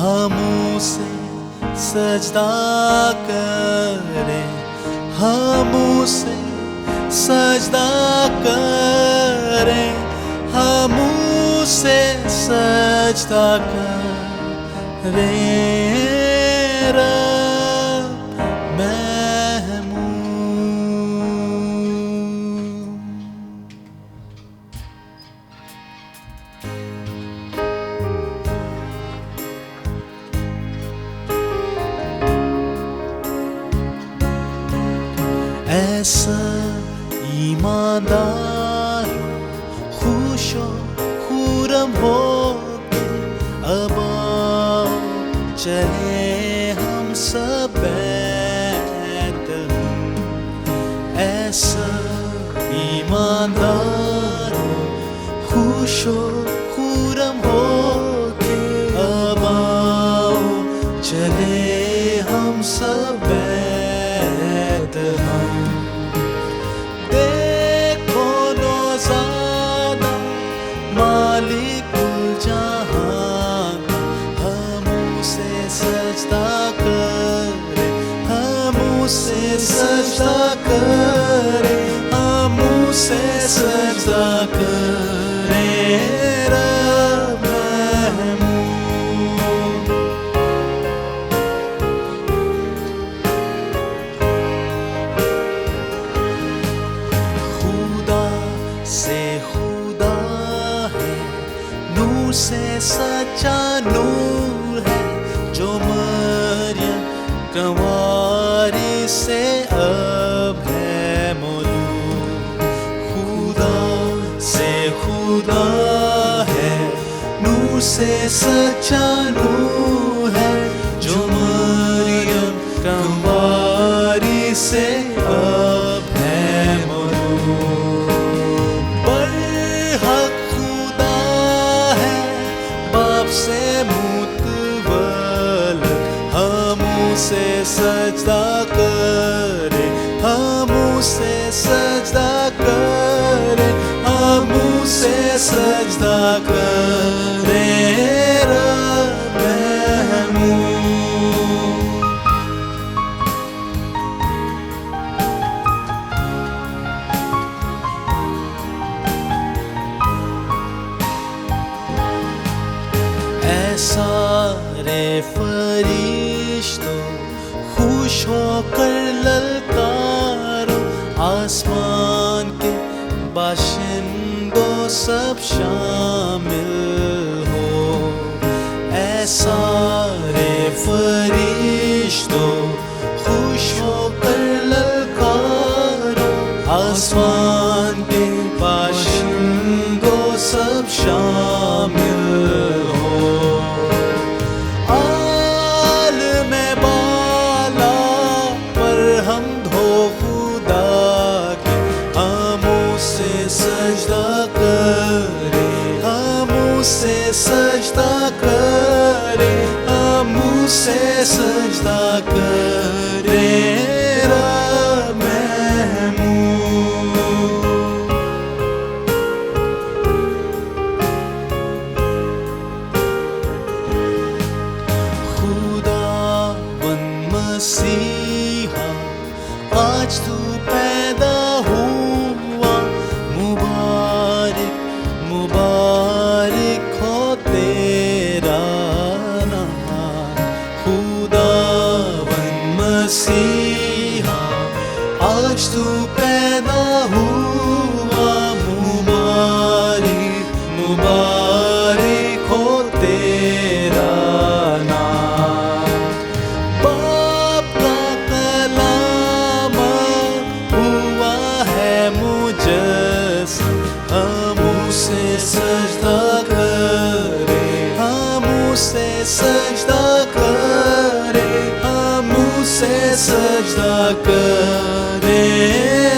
ہم اسے سجدہ کریں، ہم اسے سجدہ کریں، ہم اسے سجدہ کریں، رب محمود۔ ایسا ایماندار خوش و خرم ہو کے اب آؤ چلے ہم سب بیت ہم۔ ایسا ایماندار خوش و خرم ہو کے اب آؤ چلے ہم سب بیت ہم۔ دیکھو نوزادہ مالک الجہاں، ہم اسے سجدہ کریں، ہم اسے سجدہ کریں، ہم اسے سجدہ کریں، رب محمود۔ خدا سے خدا ہے، نور سے سچا نور ہے، جو مریم کنواری سے اب ہے مولود۔ خدا سے خدا ہے، نور سے سچا نور ہے، جو مریم کنواری سے اب ہے مولود۔ برحق خدا ہے، باپ سے متولد، ہم اسے سجدہ کریں، ہم اسے سجدہ کریں، ہم اسے سجدہ کریں، رب محمود۔ اے سارے فرشتوں خوش ہو کر للکارو، آسمان کے باشندوں سب شامل ہو۔ اے سارے فرشتوں خوش ہو کر للکارو، آسمان کے باشندوں سب شامل ہو۔ عالم بالا پر حمد ہو خدا کی، ہم اسے سجدہ کریں، ہم اسے سجدہ کریں، ہم اسے سجدہ کریں، رب محمود۔ خداوند مسیحا آج تو پیدا ہوا، مبارک مبارک ہو تیرا نام۔ خداوند مسیحا آج تو پیدا ہوا، مبارک مبارک ہو تیرا نام۔ باپ کا کلام ہوا ہے مجسم، ہم اسے سجدہ کریں، ہم اسے سجدہ کریں، ہم اسے سجدہ کریں،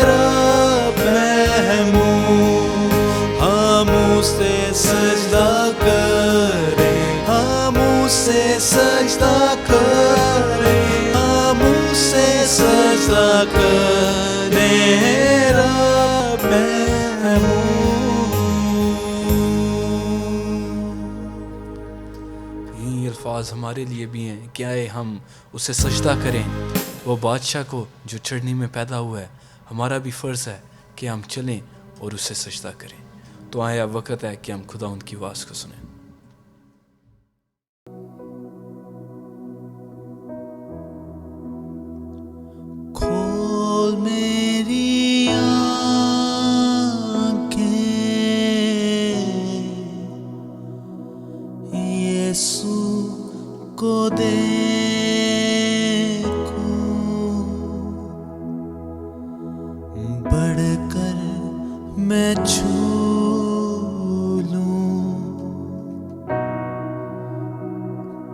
رب محمود۔ ہم اسے سجدہ کریں، ہم اسے سجدہ کریں، ہم اسے سجدہ کریں، رب محمود۔ الفاظ ہمارے لیے بھی ہیں کہ آئے ہم اسے سجدہ کریں، وہ بادشاہ کو جو چڑھنی میں پیدا ہوا ہے. ہمارا بھی فرض ہے کہ ہم چلیں اور اسے سجدہ کریں. تو آیا وقت ہے کہ ہم خدا ان کی آواز کو سنیں. کھول میری آنکھیں یسوع کو دیکھوں، بڑھ کر میں چھو لوں،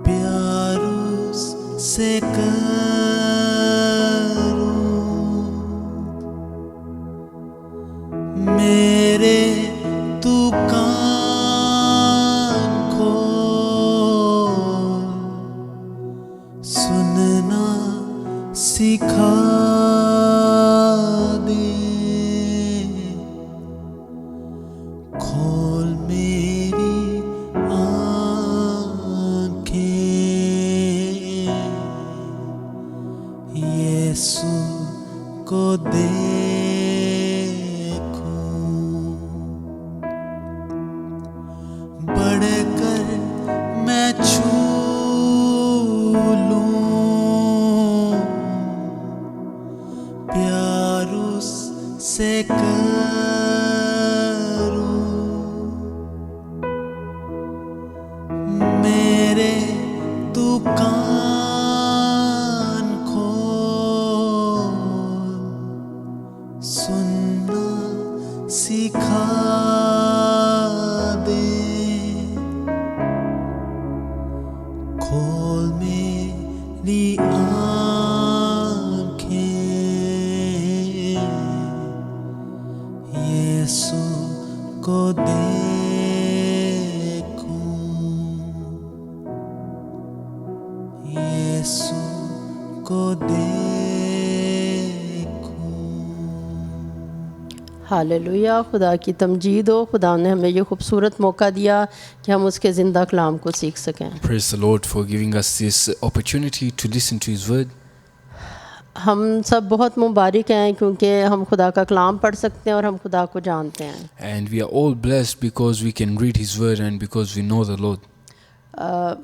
پیار اس سے میرے تو کان کھول، سننا سکھا دے. کھول میری آنکھیں یسوع کو بڑھ کر میں چھو لوں، پیار اس سے کروں، میرے تو کان کھول، سننا سکھا کھول میری آنکھیں یسوع کو دیکھوں، یسوع کو ہاللویہ. خدا کی تمجید ہو. خدا نے ہمیں یہ خوبصورت موقع دیا کہ ہم اس کے زندہ کلام کو سیکھ سکیں. Praise the Lord for giving us this opportunity to listen to His word. ہم سب بہت مبارک ہیں کیونکہ ہم خدا کا کلام پڑھ سکتے ہیں اور ہم خدا کو جانتے ہیں. And we are all blessed because we can read His word and because we know the Lord.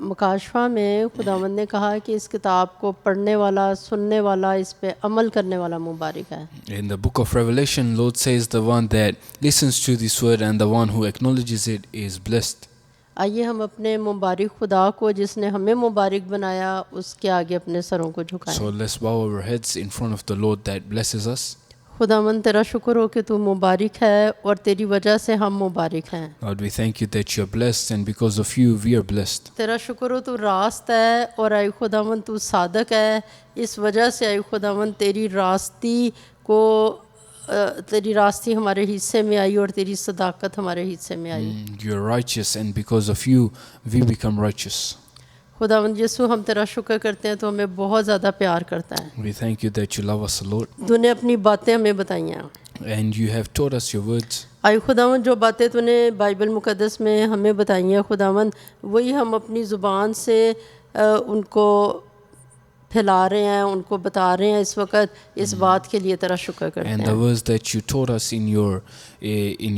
مکاشفہ میں خداوند نے کہا کہ اس کتاب کو پڑھنے والا، سننے والا، اس پہ عمل کرنے والا مبارک ہے. In the book of Revelation, Lord says the one that listens to this word and the one who acknowledges it is blessed. آئیے ہم اپنے مبارک خدا کو جس نے ہمیں مبارک بنایا اس کے آگے اپنے سروں کو جھکائیں. So let's bow our heads in front of the Lord that blesses us. خداوند تیرا شکر ہو کہ تو مبارک ہے اور تیری وجہ سے ہم مبارک ہیں. Lord, we thank you that you are blessed and because of you we are blessed. تیرا شکر ہو تو راست ہے اور اے خداوند تو صادق ہے. اس وجہ سے اے خداوند تیری راستی ہمارے حصے میں آئی اور تیری صداقت ہمارے حصے میں آئی. You are righteous and because of you we become righteous. خداوند یسوع ہم تیرا شکر کرتے ہیں تو ہمیں بہت زیادہ پیار کرتا ہے. We thank you that you love us, Lord. تو نے اپنی باتیں ہمیں بتائی ہیں. And you have taught us your words. آئی خداوند جو باتیں تو نے بائبل مقدس میں ہمیں بتائی ہیں خداوند وہی ہم اپنی زبان سے ان کو پھیلا رہے ہیں، ان کو بتا رہے ہیں. اس وقت اس بات کے لیے تیرا شکر کرتے ہیں. And the words that you taught us in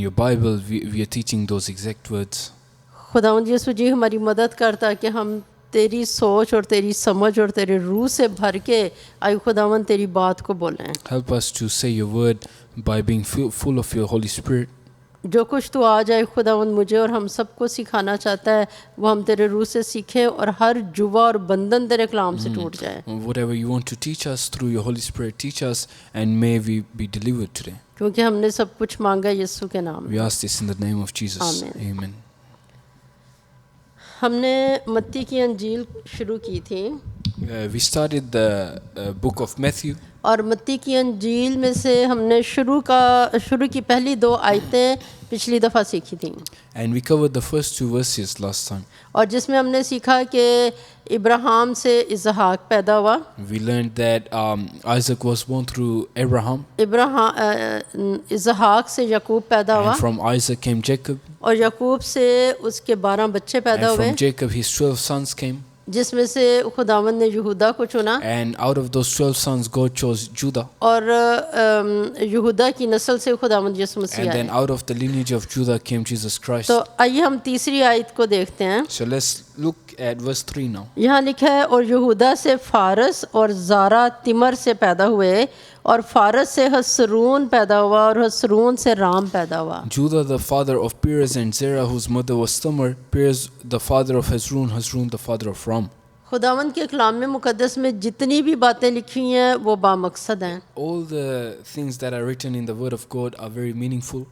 your Bible, we are teaching those exact words. خداوند یسوع جی ہماری مدد کرتا کہ ہم تیری سوچ اور تیری سمجھ اور تیرے روح سے بھر کے آئی خداوند تیری بات کو بولیں. Help us to say your word by being full of your Holy Spirit. جو کچھ تو آ جائے خداوند مجھے اور ہم سب کو سکھانا چاہتا ہے وہ ہم تیرے روح سے سیکھیں اور ہر جوا اور بندھن تیرے کلام سے ٹوٹ جائے. Whatever you want to teach us through your Holy Spirit, teach us and may we be delivered today. کیونکہ ہم نے سب کچھ مانگا یسوع کے نام We میں. ask this in the name of Jesus. Amen. ہم نے متی کی انجیل شروع کی تھی. We started the book of Matthew. اور متی کی انجیل میں سے ہم نے شروع کی پہلی 2 آیتیں پچھلی دفعہ سیکھی تھیں. And we covered the first 2 verses last time. اور جس میں ہم نے سیکھا کہ ابراہیم سے اسحاق پیدا ہوا. We learned that Isaac was born through Abraham. اسحاق سے یعقوب پیدا ہوا. And from Isaac came Jacob. اور یعقوب سے اس کے 12 بچے پیدا And ہوئے. from Jacob his 12 sons came. جس میں سے خداوند نے یہودا کو چنا And out of those 12 sons, God chose Judah. اور یہودا کی نسل سے خداوند یسوع مسیح And آئے. then out of the lineage of Judah came Jesus Christ. تو آئیے ہم تیسری آیت کو دیکھتے ہیں. So let's look at verse 3 now. یہاں لکھا ہے اور یہودا سے فارس اور زارا تمر سے پیدا ہوئے اور فارس سے حسرون پیدا ہوا اور حسرون سے رام پیدا ہوا. Judah the father of Perez and Zerah whose mother was Tamar, Perez the father of Hezron, Hezron the father of Ram. خداوند کے کلام مقدس میں جتنی بھی باتیں لکھی ہیں وہ بامقصد ہیں. All the things that are written in the word of God are very meaningful.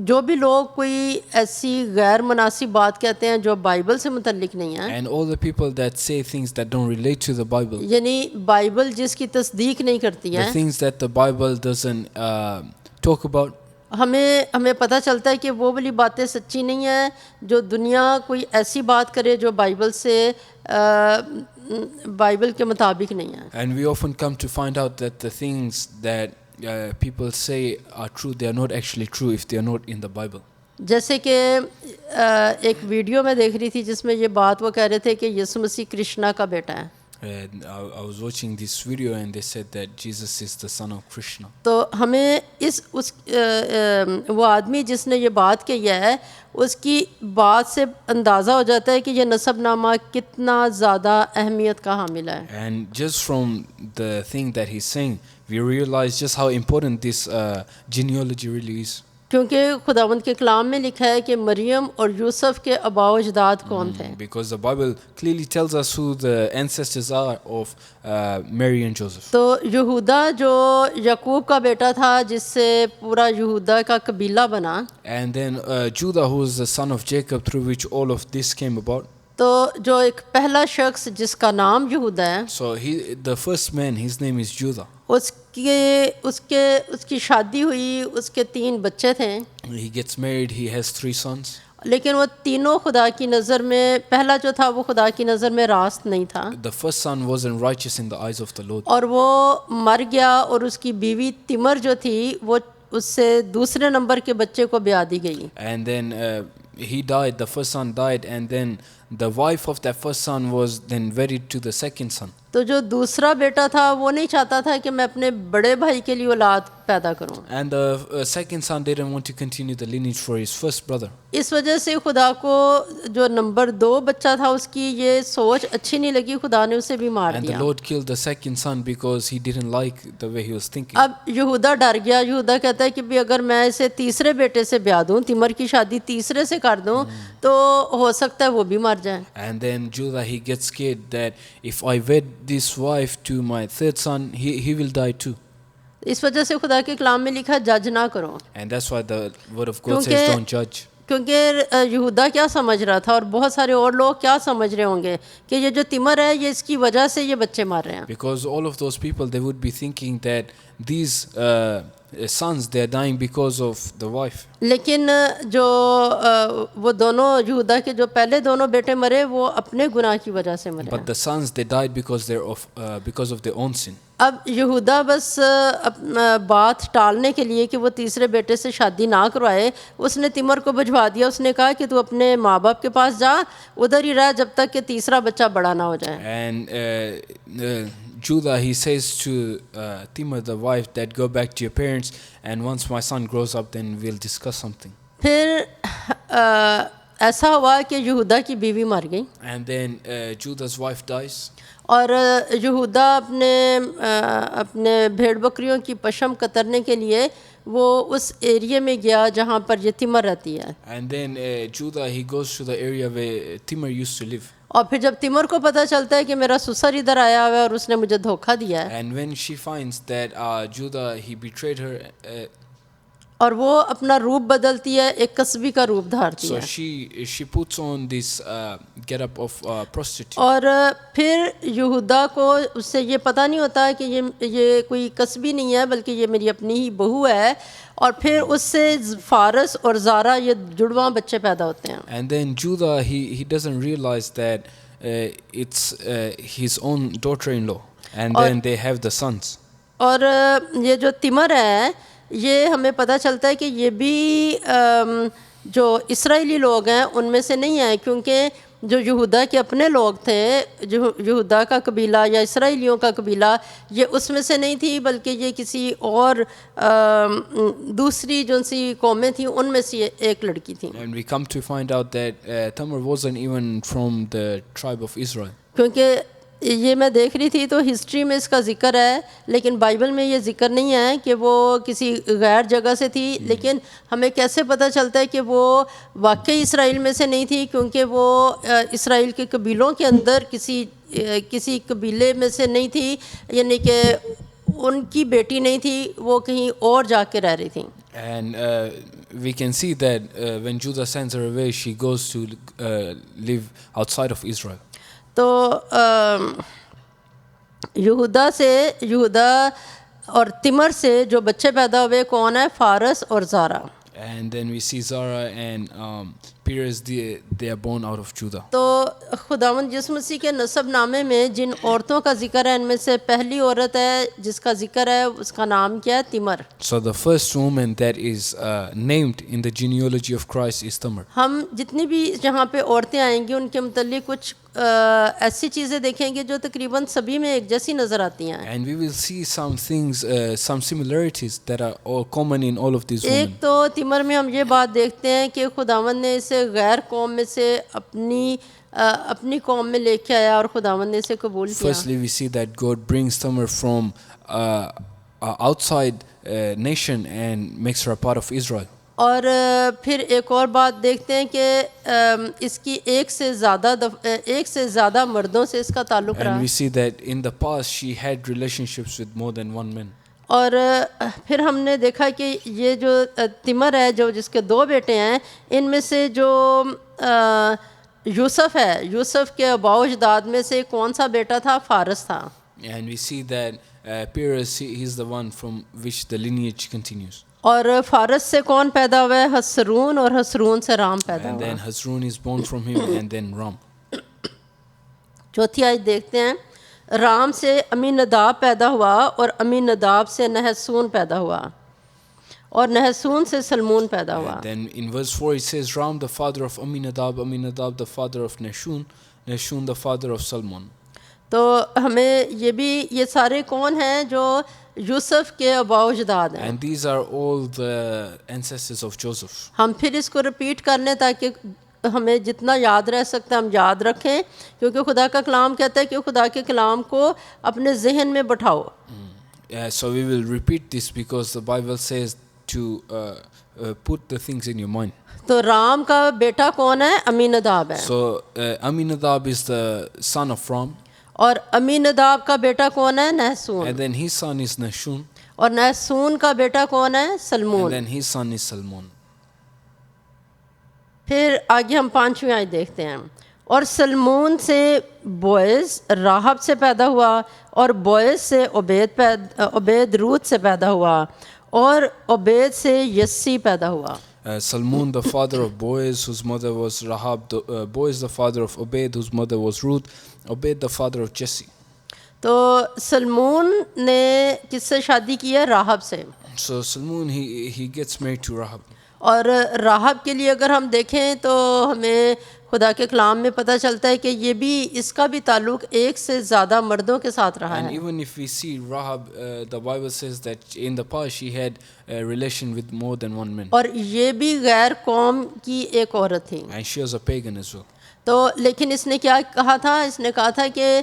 جو بھی لوگ کوئی ایسی غیر مناسب بات کہتے ہیں جو بائبل سے متعلق نہیں ہے, And all the people that say things that don't relate to the Bible, یعنی بائبل جس کی تصدیق نہیں کرتی ہے, the things that the Bible doesn't talk about, ہمیں پتہ چلتا ہے کہ وہ والی باتیں سچی نہیں ہیں جو دنیا کوئی ایسی بات کرے جو بائبل سے بائبل کے مطابق نہیں ہے. and we often come to find out that the things that people say are true, they are not actually true if they are not in the Bible. جیسے کہ ایک ویڈیو میں دیکھ رہی تھی جس میں یہ بات وہ کہہ رہے تھے کہ یسوع مسیح کرشنا کا بیٹا ہے. And I was watching this video and they said that Jesus is the son of Krishna. تو ہمیں وہ آدمی جس نے یہ بات کہی ہے اس کی بات سے اندازہ ہو جاتا ہے کہ یہ نسب نامہ کتنا زیادہ اہمیت کا حامل ہے. And just from the thing that he's saying, we realize just how important this genealogy really is. کیونکہ خداوند کے کلام میں لکھا ہے کہ مریم اور یوسف کے آباء و اجداد کون تھے. Because the Bible clearly tells us who the ancestors are of Mary and Joseph. تو یہودا جو یعقوب کا بیٹا تھا جس سے پورا یہودا کا قبیلہ بنا, And then Judah, who is the son of Jacob, through which all of this came about. تو جو ایک پہلا شخص جس کا نام یہودا ہے, So the first man, his name is Judah. اس کی شادی ہوئی, اس کے 3 بچے تھے, He gets married, he has 3 sons. لیکن وہ تینوں خدا کی نظر میں, پہلا جو تھا وہ خدا کی نظر میں راست نہیں تھا, The first son wasn't righteous in the eyes of the Lord. اور وہ مر گیا اور اس کی بیوی تمر جو تھی وہ اس سے دوسرے نمبر کے بچے کو بیاہ دی گئی. And then he died, the first son died, and then the wife of that first son was then married to the second son. تو جو دوسرا بیٹا تھا وہ نہیں چاہتا تھا کہ میں اپنے بڑے بھائی کے لیے اولاد پیدا کروں. And the second son didn't want to continue the lineage for his first brother. اس وجہ سے خدا کو جو نمبر 2 بچہ تھا اس کی یہ سوچ اچھی نہیں لگی, خدا نے اسے بھی مار And the دیا. Lord killed the second son because he didn't like the way he was thinking. اب یہودا ڈر گیا. یہودا کہتا ہے کہ بھی اگر میں اسے تیسرے بیٹے سے بیاہ دوں, تمر کی شادی تیسرے سے کر دوں, تو ہو سکتا ہے وہ بھی مر جائے. And then Judah, he gets scared that if I wed this wife to my third son, he will die too. اس وجہ سے خدا کے کلام میں لکھا جج نہ کرو. And that's why the word of God says don't judge. کیونکہ یہودا کیا سمجھ رہا تھا اور بہت سارے اور لوگ کیا سمجھ رہے ہوں گے کہ یہ جو تمر ہے یہ اس کی وجہ سے یہ بچے مار رہے ہیں. Because all of those people, they would be thinking that these sons, they are dying because of the wife. لیکن جو وہ دونوں یہودا کے جو پہلے دونوں بیٹے مرے وہ اپنے گناہ کی وجہ سے مرے. But the sons, they died because of their own sin. اب یہودا بس بات ٹالنے کے لیے کہ وہ تیسرے بیٹے سے شادی نہ کروائے, اس نے تمر کو بھجوا دیا. اس نے کہا کہ تو اپنے ماں باپ کے پاس جا, ادھر ہی رہ جب تک کہ تیسرا بچہ بڑا نہ ہو جائے. And Judah, he says to Tamar, the wife, that go back to your parents, and once my son grows up, then we'll discuss something. پھر ایسا ہوا کہ یہودا کی بیوی مر گئی. And then Judah's wife dies. اور یہودا اپنے بھیڑ بکریوں کی پشم کترنے کے لیے وہ اس ایریے میں گیا جہاں پر یہ تمر رہتی ہے. And then Judah, he goes to the area where Tamar used to live. اور پھر جب تمر کو پتہ چلتا ہے کہ میرا سسر ادھر آیا ہوا ہے اور اس نے مجھے دھوکہ دیا ہے, And when she finds that Judah, he betrayed her, اور وہ اپنا روپ بدلتی ہے, ایک قصبی کا روپ دھارتی so ہے. she puts on this get-up of prostitute. اور پھر یہودا کو اس سے یہ پتہ نہیں ہوتا کہ یہ کوئی قصبی نہیں ہے بلکہ یہ میری اپنی ہی بہو ہے, اور پھر اس سے فارس اور زارا یہ جڑواں بچے پیدا ہوتے ہیں. And then Judah, he doesn't realize that it's his own daughter-in-law, and then they have the sons. اور یہ جو تمر ہے یہ ہمیں پتہ چلتا ہے کہ یہ بھی جو اسرائیلی لوگ ہیں ان میں سے نہیں ہیں, کیونکہ جو یہودا کے اپنے لوگ تھے، جو یہودا کا قبیلہ یا اسرائیلیوں کا قبیلہ، یہ اس میں سے نہیں تھی، بلکہ یہ کسی اور دوسری جو سی قومیں تھیں ان میں سے ایک لڑکی تھیں. And we come to find out that Tamar wasn't even from the tribe of Israel. کیونکہ یہ میں دیکھ رہی تھی تو ہسٹری میں اس کا ذکر ہے، لیکن بائبل میں یہ ذکر نہیں ہے کہ وہ کسی غیر جگہ سے تھی. لیکن ہمیں کیسے پتہ چلتا ہے کہ وہ واقعی اسرائیل میں سے نہیں تھی؟ کیونکہ وہ اسرائیل کے قبیلوں کے اندر کسی قبیلے میں سے نہیں تھی، یعنی کہ ان کی بیٹی نہیں تھی، وہ کہیں اور جا کے رہ رہی تھیں. And we can see that when Judah sends her away, she goes to live outside of Israel. تو یہودا اور تمر سے جو بچے پیدا ہوئے کون ہے؟ فارس اور زارا. And then we see Zara and Perez, they are born out of Judah. تو خداوند یسوع مسیح کے نسب نامے میں جن عورتوں کا ذکر ہے، ان میں سے پہلی عورت ہے جس کا ذکر ہے، اس کا نام کیا ہے؟ تمر. So the first woman that is named in the genealogy of Christ is Tamar. ہم جتنی بھی جہاں پہ عورتیں آئیں گی ان کے متعلق کچھ ایسی چیزیں دیکھیں گے جو تقریباً سبھی میں ایک جیسی نظر آتی ہیں. And we will see some things, some similarities that are all common in all of these ایک women. تو تمر میں ہم یہ بات دیکھتے ہیں کہ خداوند نے اسے غیر قوم میں سے اپنی قوم میں لے کے آیا اور خداوند نے اسے قبول کیا. Firstly, we see that God brings Tamar from outside nation and makes her a part of Israel. اور پھر ایک اور بات دیکھتے ہیں کہ اس کی ایک سے زیادہ مردوں سے اس کا تعلق رہا. And we see that in the past she had relationships with more than one man. اور پھر ہم نے دیکھا کہ یہ جو تمر ہے، جس کے 2 بیٹے ہیں، ان میں سے جو یوسف ہے، یوسف کے آباء و اجداد میں سے کون سا بیٹا تھا؟ فارس تھا. And we see that Perez, he is the one from which the lineage continues. اور فارس سے کون پیدا ہوا ہے؟ حسرون، اور حسرون سے رام پیدا And ہوا. then Hezron is born from him, and then Ram. چوتھی آیت دیکھتے ہیں. رام سے امیناداب پیدا ہوا، اور امیناداب سے نحسون پیدا ہوا، اور نحسون سے سلمون پیدا ہوا. And then in verse 4 it says, Ram the father of Aminadab, Aminadab the father of Nahshon, Nahshon the father of Salmon. تو ہمیں یہ سارے کون ہیں؟ جو یوسف کے آباء و اجداد ہیں. And these are all the ancestors of Joseph. ہم پھر اس کو رپیٹ کر لیں تاکہ ہمیں جتنا یاد رہ سکتا ہے ہم یاد رکھیں، کیونکہ خدا کا کلام کہتا ہے کہ خدا کے کلام کو اپنے ذہن میں بٹھاؤ. So we will repeat this because the Bible says to put the things in your mind. تو رام کا بیٹا کون ہے؟ امیناداب ہے. So Aminadab is the son of Ram, اور امیناداب کا بیٹا کون ہے؟ نحسون. and then his son is Nahshon, اور نحسون کا بیٹا کون ہے؟ سلمون. and then his son is Salmon. پھر آگے ہم 5ویں آیت دیکھتے ہیں. اور سلمون سے بوئز راحب سے پیدا ہوا، اور بوئز سے عبید روت سے پیدا ہوا، اور عبید سے یسی پیدا ہوا. Salmon the father of Boaz, whose mother was Rahab, Boaz the father of Obed, whose mother was Ruth, Obed the father of Jesse. تو سلمون نے کس سے شادی کی ہے؟ راحب سے. So Salmon, he gets married to Rahab. اور راحب کے لیے اگر ہم دیکھیں تو ہمیں خدا کے کلام میں پتہ چلتا ہے کہ یہ بھی اس کا بھی تعلق ایک سے زیادہ مردوں کے ساتھ رہا And ہے. even if we see Rahab, the Bible says that in the past she had a relation with more than one man. اور یہ بھی غیر قوم کی ایک عورت تھی. And she was a pagan as well. تو لیکن اس نے کیا کہا تھا؟ اس نے کہا تھا کہ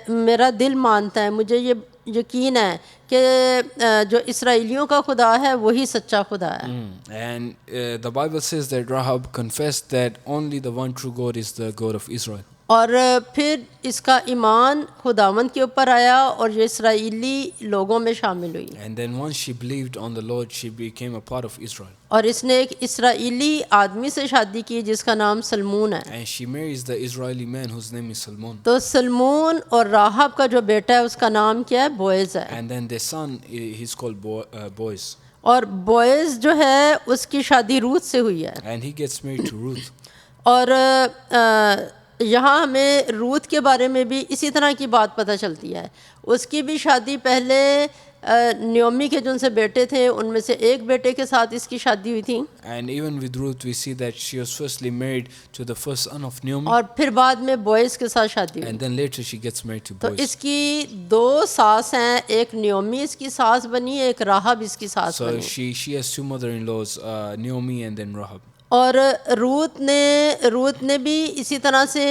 میرا دل مانتا ہے، مجھے یہ یقین ہے کہ جو اسرائیلیوں کا خدا ہے وہی سچا خدا ہے. And the Bible says that Rahab confessed that only the one true God is the God of Israel. اور پھر اس کا ایمان خداوند کے اوپر آیا اور یہ اسرائیلی لوگوں میں شامل ہوئی. And then once she believed on the Lord, she became a part of Israel. اور اس نے ایک اسرائیلی آدمی سے شادی کی جس کا نام سلمون ہے. And she marries the Israeli man whose name is Salmon. تو سلمون اور راحب کا جو بیٹا ہے اس کا نام کیا ہے؟ بوئز ہے. And then the son, he's called Boaz. اور بوئز جو ہے اس کی شادی روت سے ہوئی ہے. And he gets married to Ruth. اور یہاں ہمیں روت کے بارے میں بھی اسی طرح کی بات پتہ چلتی ہے. اس کی بھی شادی پہلے نیومی کے جو ان سے بیٹے تھے ان میں سے ایک بیٹے کے ساتھ اس کی شادی ہوئی تھی, And even with Ruth, we see that she was firstly married to the first son of Naomi, اور پھر بعد میں بوئز کے ساتھ شادی ہوئی. and then later she gets married to تو Boaz. اس کی دو ساس ہیں, ایک نیومی اس کی ساس بنی, ایک راہب اس کی ساس So بنی. she has two mother-in-laws, Naomi and then Rahab. اور روت نے بھی اسی طرح سے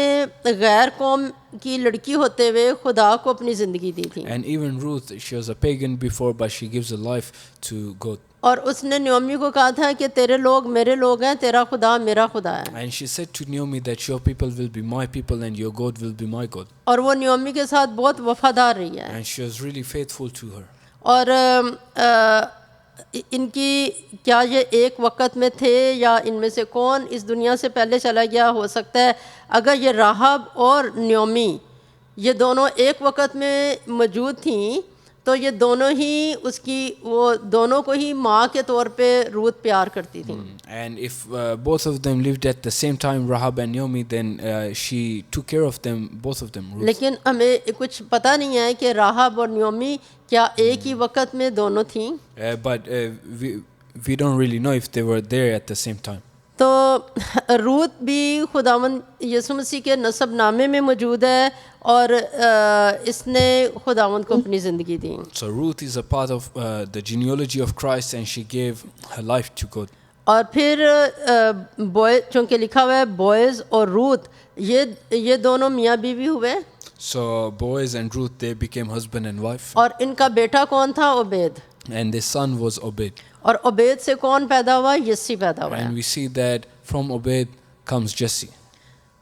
غیر قوم کی لڑکی ہوتے ہوئے خدا کو اپنی زندگی دی تھی. And even Ruth, she was a pagan before, but she gives her life to God. اور اس نے نیومی کو کہا تھا کہ تیرے لوگ میرے لوگ ہیں, تیرا خدا میرا خدا ہے. And she said to Naomi that your people will be my people and your God will be my God. اور وہ نیومی کے ساتھ بہت وفادار رہی ہے. And she was really faithful to her. اور ان کی کیا یہ ایک وقت میں تھے یا ان میں سے کون اس دنیا سے پہلے چلا گیا, ہو سکتا ہے اگر یہ راہب اور نیومی یہ دونوں ایک وقت میں موجود تھیں تو یہ دونوں ہی وہ دونوں کو ہی ماں کے طور پہ روت پیار کرتی تھیں. And if both of them lived at the same time, Rahab and Naomi, then she took care of them, both of them. Ruth. لیکن ہمیں کچھ پتہ نہیں ہے کہ راہب اور نیومی کیا ایک ہی وقت میں دونوں تھیں. But we don't really know if they were there at the same time. تو روت بھی خداوند یسوع مسیح کے نسب نامے میں موجود ہے اور اس نے خداوند کو اپنی زندگی دی. So Ruth is a part of the genealogy of Christ and she gave her life to God. اور پھر چونکہ لکھا ہوا ہے بوئز اور روت یہ دونوں میاں بیوی ہوئے. So Boaz and Ruth, they became husband and wife. اور ان کا بیٹا کون تھا؟ Ubaid. And the son was Obed. اور عبید سے کون پیدا ہوا؟ یسی پیدا ہوا. And we see that from Obed comes Jesse.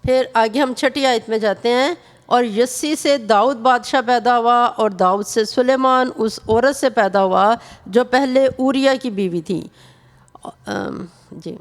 پھر آگے ہم 6 آیت میں جاتے ہیں. اور یسی سے داؤد بادشاہ پیدا ہوا اور داؤد سے سلیمان اس عورت سے پیدا ہوا جو پہلے اوریا کی بیوی تھی. جی.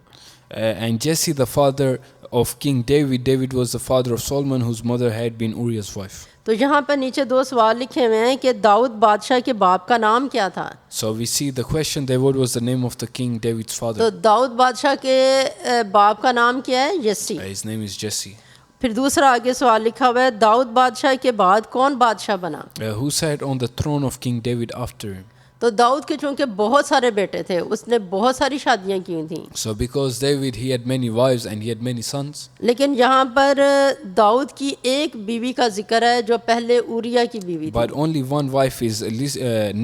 And Jesse, the father of King David. David was the father of Solomon, whose mother had been Uriah's wife. تو یہاں پر نیچے 2 سوال لکھے ہوئے ہیں کہ داؤد بادشاہ کے باپ کا نام کیا تھا؟ So we see the question there, what was the name of the king David's تو father? داؤد بادشاہ کے باپ کا نام کیا ہے؟ یسی. His name is Jesse. پھر دوسرا آگے سوال لکھا ہوا ہے داؤد بادشاہ کے بعد کون بادشاہ بنا؟ Who sat on the throne of King David after him? تو داؤد کے چونکہ بہت سارے بیٹے تھے, اس نے بہت ساری شادیاں کی تھیں. So because David, he had many wives and he had many sons. لیکن یہاں پر داؤد کی ایک بیوی کا ذکر ہے جو پہلے اوریا کی بیوی تھی. But only one wife is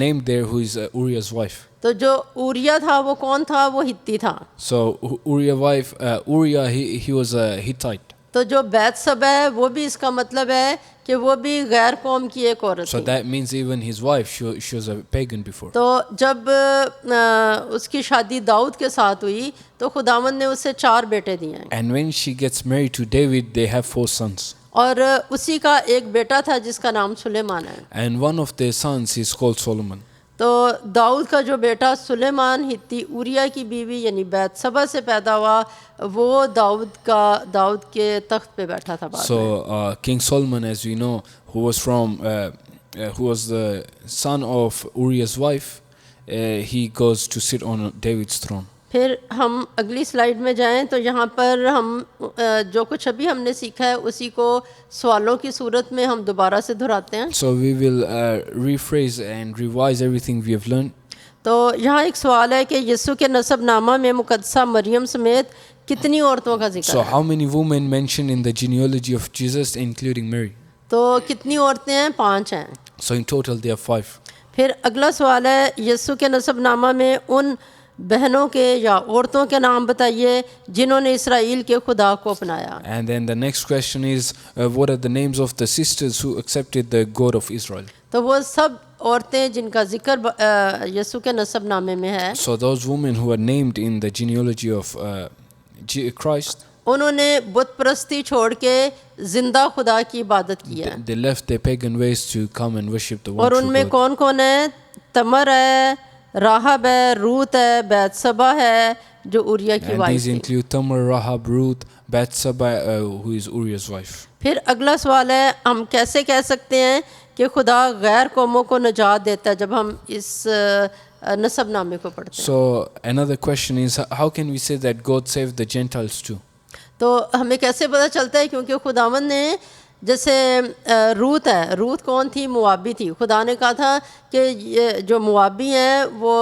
named there, who is Uriah's wife. تو جو اوریا تھا وہ کون تھا؟ وہ ہتی تھا. So Uriah, he was a Hittite. تو جو بیت سب ہے وہ بھی اس کا مطلب ہے کہ وہ بھی غیر قوم کی ایک عورت So تھی. that means even his wife, she was a pagan before. تو جب اس کی شادی داؤد کے ساتھ ہوئی تو خداوند نے اسے 4 بیٹے دیے ہیں. And when she gets married to David, they have 4 sons. اور اسی کا ایک بیٹا تھا جس کا نام سلیمان ہے. And one of their sons is called Solomon. تو داؤد کا جو بیٹا سلیمان ہتی اوریا کی بیوی یعنی بیت سبا سے پیدا ہوا وہ داؤد کے تخت پہ بیٹھا تھا بعد میں. So King Solomon, as we know, who was the son of Uriah's wife, he goes to sit on David's throne. پھر ہم اگلی سلائیڈ میں جائیں تو یہاں پر ہم جو کچھ ابھی ہم نے سیکھا ہے اسی کو سوالوں کی صورت میں ہم دوبارہ سے دہراتے ہیں. So we will rephrase and revise everything we have learned. تو یہاں ایک سوال ہے کہ یسوع کے نسب نامہ میں مقدسہ مریم سمیت کتنی عورتوں کا ذکر So ہے؟ how many women mentioned in the genealogy of Jesus, including Mary? تو کتنی عورتیں ہیں؟ 5 ہیں. So in total there are 5. پھر اگلا سوال ہے یسوع کے نسب نامہ میں ان بہنوں کے یا عورتوں کے نام بتائیے جنہوں نے اسرائیل کے خدا کو اپنایا. And then the next question is, what are the names of the sisters who accepted the God of Israel? تو وہ سب عورتیں جن کا ذکر یسوع کے نسب نامے میں ہے So those women who are named in the genealogy of Christ, انہوں نے بت پرستی چھوڑ کے زندہ خدا کی عبادت کی ہے. they left their pagan ways to come and worship the one اور ان true میں God. کون کون ہے؟ تمر ہے, راہب ہے, روت ہے, بیت سبا ہے جو اوریا کی And وائف these تھی. include Tamar, Rahab, Ruth, Bathsheba, who is Uriah's wife. پھر اگلا سوال ہے ہم کیسے کہہ سکتے ہیں کہ خدا غیر قوموں کو نجات دیتا ہے جب ہم اس نسب نامے کو پڑھتے ہیں؟ So another question is, how can we say that God saved the Gentiles too? تو ہمیں کیسے پتہ چلتا ہے؟ کیونکہ خداوند نے جیسے روت ہے، روت کون تھی؟ موابی تھی. خدا نے کہا تھا کہ یہ جو موابی ہیں وہ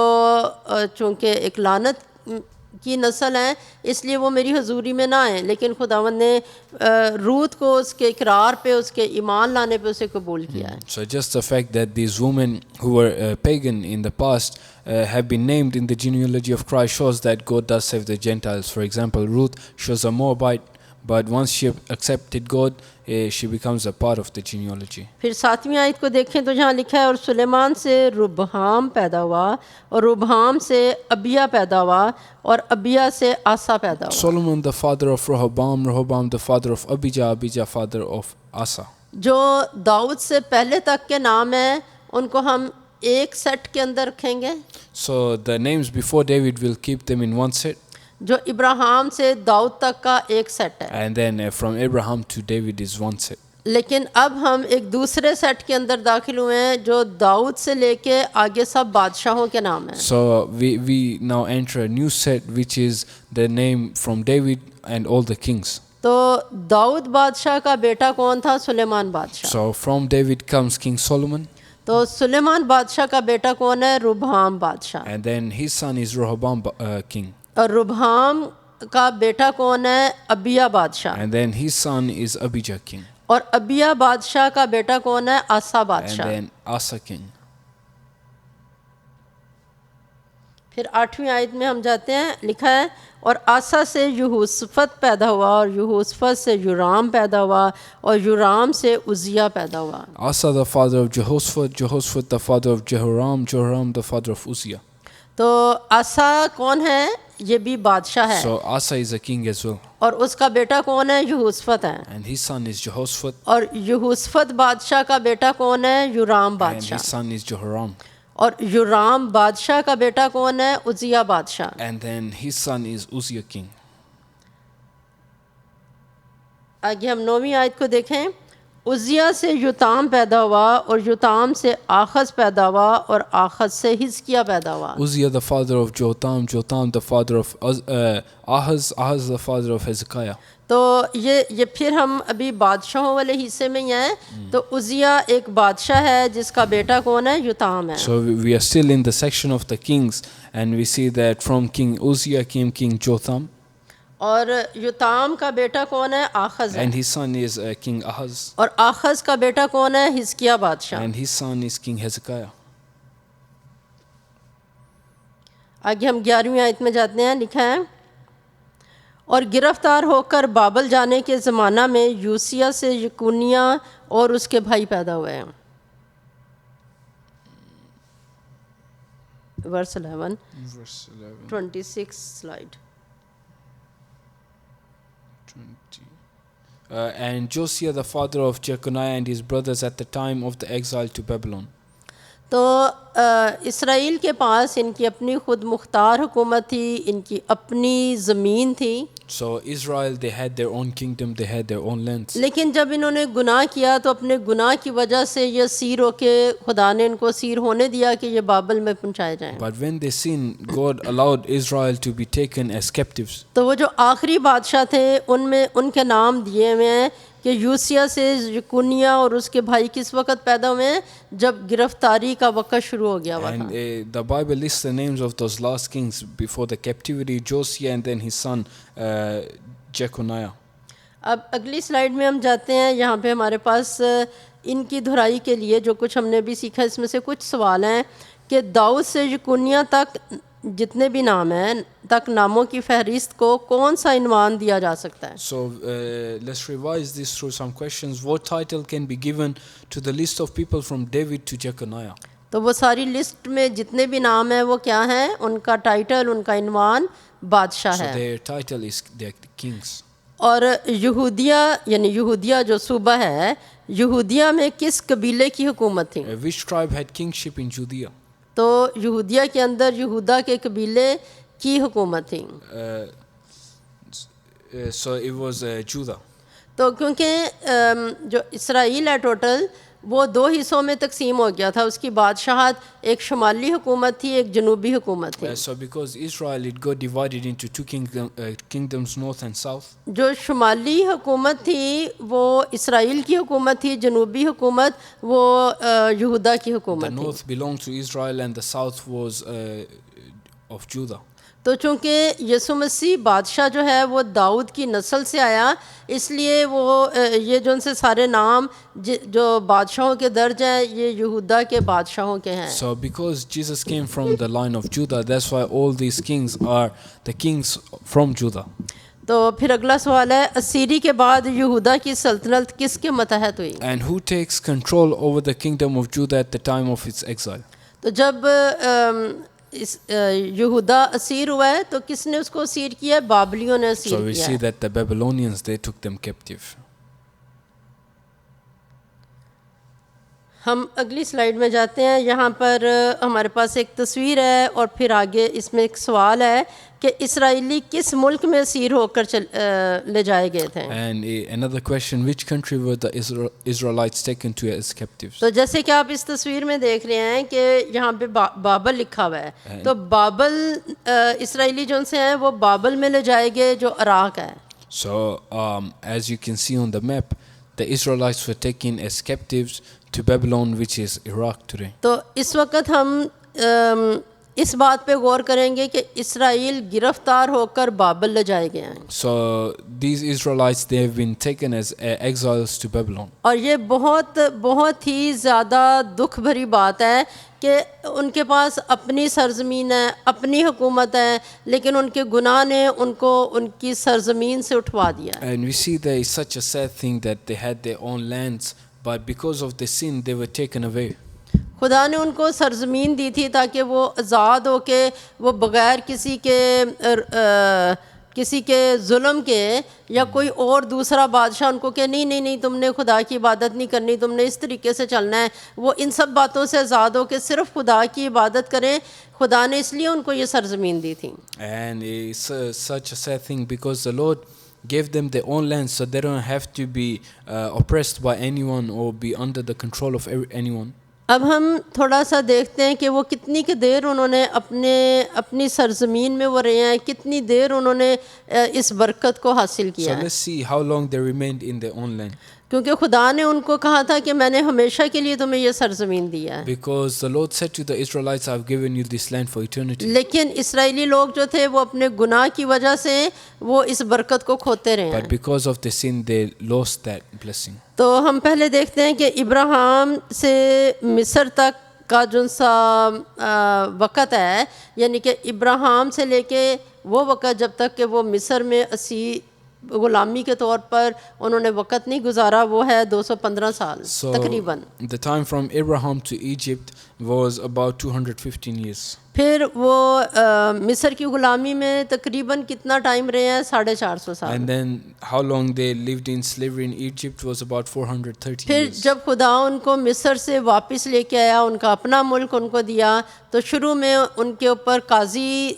چونکہ ایک لعنت کی نسل ہیں اس لیے وہ میری حضوری میں نہ آئیں، لیکن خداوند نے روت کو اس کے اقرار پہ، اس کے ایمان لانے پہ اسے قبول کیا ہے. So just the fact that these women who were pagan in the past have been named in the genealogy of Christ shows that God does save the Gentiles. For example, Ruth, she was a Moabite, but once she accepted God, she becomes a part of the genealogy. پھر 7ویں آیت کو دیکھیں تو جہاں لکھا ہے اور سلیمان سے ربہام پیدا ہوا اور ربہام سے ابیا پیدا ہوا اور ابیا سے آسا پیدا ہوا. Solomon the father of Rehoboam, Rehoboam the father of Abijah, Abijah father of Asa. جو داؤد سے پہلے تک کے نام ہیں ان کو ہم ایک سیٹ کے اندر رکھیں گے. So the names before David will keep them in one set, جو ابراہیم سے داؤد تک کا ایک سیٹ ہے. and then from Abraham to David is one set. لیکن اب ہم ایک دوسرے سیٹ کے اندر داخل ہوئے ہیں جو داؤد سے لے کے آگے سب بادشاہوں کے نام ہیں. So we now enter a new set which is the name from David and all the kings. تو داؤد بادشاہ کا بیٹا کون تھا؟ سلیمان بادشاہ. So from David comes King Solomon, تو سلیمان بادشاہ کا بیٹا کون ہے؟ ربہام بادشاہ. and then his son is Rehoboam king, اور ربہام کا بیٹا کون ہے؟ ابیا بادشاہ. and then his son is Abijah king, اور ابیا بادشاہ کا بیٹا کون ہے؟ آسا and بادشاہ. then Asa king. پھر 8ویں آیت میں ہم جاتے ہیں، لکھا ہے اور آسا سے یہوشفت پیدا ہوا اور یہوشفت سے یورام پیدا ہوا اور یورام سے عزیہ پیدا ہوا. Asa the father of Jehoshaphat, Jehoshaphat the father of Jehoram, Jehoram the father of Uzziah. تو آسا کون ہے؟ یہ بھی بادشاہ ہے. So Asa is a king as well, اور اس کا بیٹا کون ہے؟ یہوشفت ہے. and his son is Jehoshaphat, اور یہوشفت بادشاہ کا بیٹا کون ہے؟ یورام and بادشاہ. his son is Jehoram, اور یورام بادشاہ کا بیٹا کون ہے؟ عزیہ بادشاہ. and then his son is Uzziah king. آگے ہم 9ویں آیت کو دیکھیں. عزیہ سے یوتام پیدا ہوا اور یوتام سے آخز پیدا ہوا اور آخز سے حزقیہ پیدا ہوا. Uzziah the father of Jotham, Jotham the father of Ahaz, Ahaz the father of Hezekiah. تو یہ پھر ہم ابھی بادشاہوں والے حصے میں ہی ہیں. تو عزیہ ایک بادشاہ ہے جس کا بیٹا کون ہے؟ یوتام ہے. So we are still in the section of the kings, and we see that from King Uzziah came King Jotham, اور یوتام کا بیٹا کون ہے؟ آخز ہے. and his son is King Ahaz, اور آخز کا بیٹا کون ہے؟ حزقیہ بادشاہ. and his son is King Hezekiah. آگے ہم 11ویں آیت میں جاتے ہیں، لکھا ہے اور گرفتار ہو کر بابل جانے کے زمانہ میں یوسیہ سے یکونیہ اور اس کے بھائی پیدا ہوئے ہیں. ورس 11 26 slide. And Josiah the father of Jeconiah and his brothers at the time of the exile to Babylon. تو اسرائیل کے پاس ان کی اپنی خود مختار حکومت تھی، ان کی اپنی زمین تھی. So Israel, they had their own kingdom, they had their own lands. لیکن جب انہوں نے گناہ کیا تو اپنے گناہ کی وجہ سے یہ سیر ہو کے خدا نے ان کو سیر ہونے دیا کہ یہ بابل میں پہنچائے جائیں. But when they sinned, God allowed Israel to be taken as captives. تو وہ جو آخری بادشاہ تھے ان میں ان کے نام دیے ہوئے ہیں کہ یوسیہ سے یکونیہ اور اس کے بھائی کس وقت پیدا ہوئے ہیں؟ جب گرفتاری کا وقت شروع ہو گیا ہوا تھا. And the Bible lists the names of those last kings before the captivity, Josiah and then his son Jeconiah. اب اگلی سلائیڈ میں ہم جاتے ہیں. یہاں پہ ہمارے پاس ان کی دہرائی کے لیے جو کچھ ہم نے بھی سیکھا اس میں سے کچھ سوال ہیں کہ داؤد سے یکونیہ تک جتنے بھی نام ہیں تک ناموں کی فہرست کو کون سا عنوان دیا جا سکتا ہے؟ So let's revise this through some questions. What title can be given to the list of people from David to Jeconiah? تو وہ ساری لسٹ میں جتنے بھی نام ہیں وہ کیا ہیں؟ ان کا ٹائٹل، ان کا عنوان بادشاہ So ہے. their title is their kings. اور یہودیہ یعنی یہودیہ جو صوبہ ہے، یہودیہ میں کس قبیلے کی حکومت تھی؟ Which tribe had kingship in Judea? تو یہودیہ کے اندر یہودا کے قبیلے کی حکومت تھی. So it was Judah. تو کیونکہ جو اسرائیل ہے ٹوٹل وہ دو حصوں میں تقسیم ہو گیا تھا. اس کی بادشاہت ایک شمالی حکومت تھی, ایک جنوبی حکومت تھی. So because Israel, it got divided into two kingdoms, north and south. جو شمالی حکومت تھی وہ اسرائیل کی حکومت تھی, جنوبی حکومت وہ یہودا کی The حکومت تھی. north belonged to Israel and the south was of Judah. تو چونکہ یسوع مسیح بادشاہ جو ہے وہ داؤد کی نسل سے آیا, اس لیے وہ یہ جو ان سے سارے نام جو بادشاہوں کے درج ہیں یہ یہودا کے بادشاہوں کے ہیں. So because Jesus came from the line of Judah, that's why all these kings are the kings from Judah. تو پھر اگلا سوال ہے, اسیری کے بعد یہودا کی سلطنت کس کے متحد ہوئی؟ And who takes control over the kingdom of Judah at the time of its exile? تو جب یہودا اسیر ہوا ہے تو کس نے اس کو اسیر کیا؟ بابلیوں نے So اسیر we کیا see ہے. that the Babylonians, they took them captive. ہم اگلی سلائیڈ میں جاتے ہیں. یہاں پر ہمارے پاس ایک تصویر ہے اور پھر آگے اس میں ایک سوال ہے کہ اسرائیلی کس ملک میں اسیر ہو کر لے جائے گئے تھے. And another question, which country were the Israelites taken to as captives? تو جیسے کہ آپ اس تصویر میں دیکھ رہے ہیں کہ یہاں پہ بابل لکھا ہوا ہے, تو بابل اسرائیلی جو سے ہیں وہ بابل میں لے جائے گئے جو عراق ہے. So as you can see on the map, the Israelites were taken as captives to Babylon, which is Iraq today. تو اس وقت ہم اس بات پہ غور کریں گے کہ اسرائیل گرفتار ہو کر بابل لے جائے گئے ہیں. So these Israelites, they have been taken as exiles to Babylon. اور یہ بہت ہی زیادہ دکھ بھری بات ہے کہ ان کے پاس اپنی سرزمین ہے, اپنی حکومت ہے, لیکن ان کے گناہ نے ان کو ان کی سرزمین سے اٹھوا دیا. And we see there is such a sad thing that they had their own lands, but because of the sin, they were taken away. خدا نے ان کو سرزمین دی تھی تاکہ وہ آزاد ہو کے وہ بغیر کسی کے ظلم کے یا کوئی اور دوسرا بادشاہ ان کو کہ نہیں تم نے خدا کی عبادت نہیں کرنی, تم نے اس طریقے سے چلنا ہے, وہ ان سب باتوں سے آزاد ہو کے صرف خدا کی عبادت کریں. خدا نے اس لیے ان کو یہ سرزمین دی تھی. And it's such a sad thing because the Lord gave them their own land so they don't have to be oppressed by anyone or be under the control of anyone. اب ہم تھوڑا سا دیکھتے ہیں کہ وہ کتنی کی دیر انہوں نے اپنی سرزمین میں وہ رہے ہیں, کتنی دیر انہوں نے اس برکت کو حاصل کیا So ہے. let's see how long they remained in their own land. کیونکہ خدا نے ان کو کہا تھا کہ میں نے ہمیشہ کے لیے تمہیں یہ سرزمین دیا ہے. Because the Lord said to the Israelites, I've given you this land for eternity. لیکن اسرائیلی لوگ جو تھے وہ اپنے گناہ کی وجہ سے وہ اس برکت کو کھوتے رہے ہیں. But because of the sin, they lost that blessing. تو ہم پہلے دیکھتے ہیں کہ ابراہیم سے مصر تک کا جو سا وقت ہے, یعنی کہ ابراہیم سے لے کے وہ وقت جب تک کہ وہ مصر میں غلامی کے طور پر انہوں نے وقت نہیں گزارا, وہ ہے 215 سال تقریباً. The time from Abraham to Egypt was about 215 years. پھر وہ مصر کی غلامی میں تقریباً کتنا ٹائم رہے ہیں؟ 450 سال. And then how long they lived in slavery in Egypt was about 430 پھر years. جب خدا ان کو مصر سے واپس لے کے آیا, ان کا اپنا ملک ان کو دیا, تو شروع میں ان کے اوپر قاضی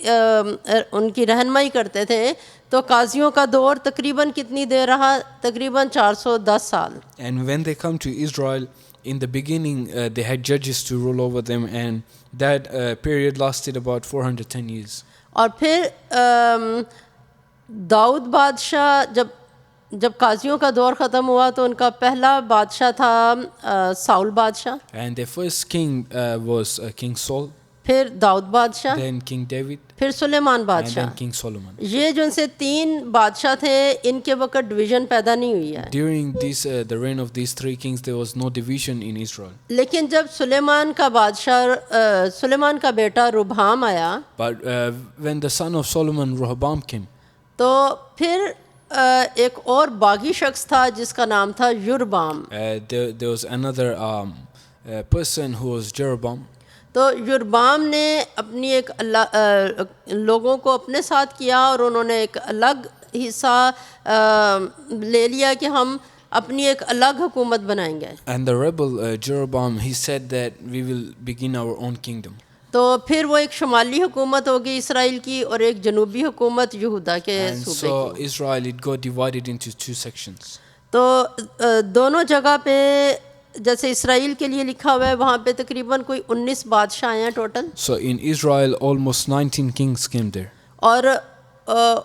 ان کی رہنمائی کرتے تھے. تو قاضیوں کا دور تقریباً کتنی دیر رہا؟ تقریباً 410 سال. And when they come to Israel, in the beginning they had judges to rule over them, and that period lasted about 410 years. اور پھر داؤد بادشاہ جب قاضیوں کا دور ختم ہوا تو ان کا پہلا بادشاہ تھا ساؤل بادشاہ. And their first king was King Saul, پھر داؤد بادشاہ, then King David, پھر سلیمان and بادشاہ. then King Solomon. یہ جو ان سے 3 بادشاہ تھے, ان کے وقت ڈویژن پیدا نہیں ہوئی ہے. During the reign of these 3 kings, there was no division in Israel. لیکن جب سلیمان کا بیٹا ربحام آیا, But when the son of Solomon, Rehoboam, came, تو پھر ایک اور باغی شخص تھا جس کا نام تھا یربام. there was another person who was Jeroboam. تو یربام نے اپنی ایک لوگوں کو اپنے ساتھ کیا اور انہوں نے ایک الگ حصہ لے لیا کہ ہم اپنی ایک الگ حکومت بنائیں گے. And the rebel Jeroboam, he said that we will begin our own kingdom. تو پھر وہ ایک شمالی حکومت ہوگی اسرائیل کی اور ایک جنوبی حکومت یہودا کے And صوبے so کی. Israel, it got divided into 2 sections. تو دونوں جگہ پہ جیسے اسرائیل کے لیے لکھا ہوا ہے وہاں پہ تقریباً کوئی 19 بادشاہ ہیں total, So in Israel, almost 19 kings came there. اور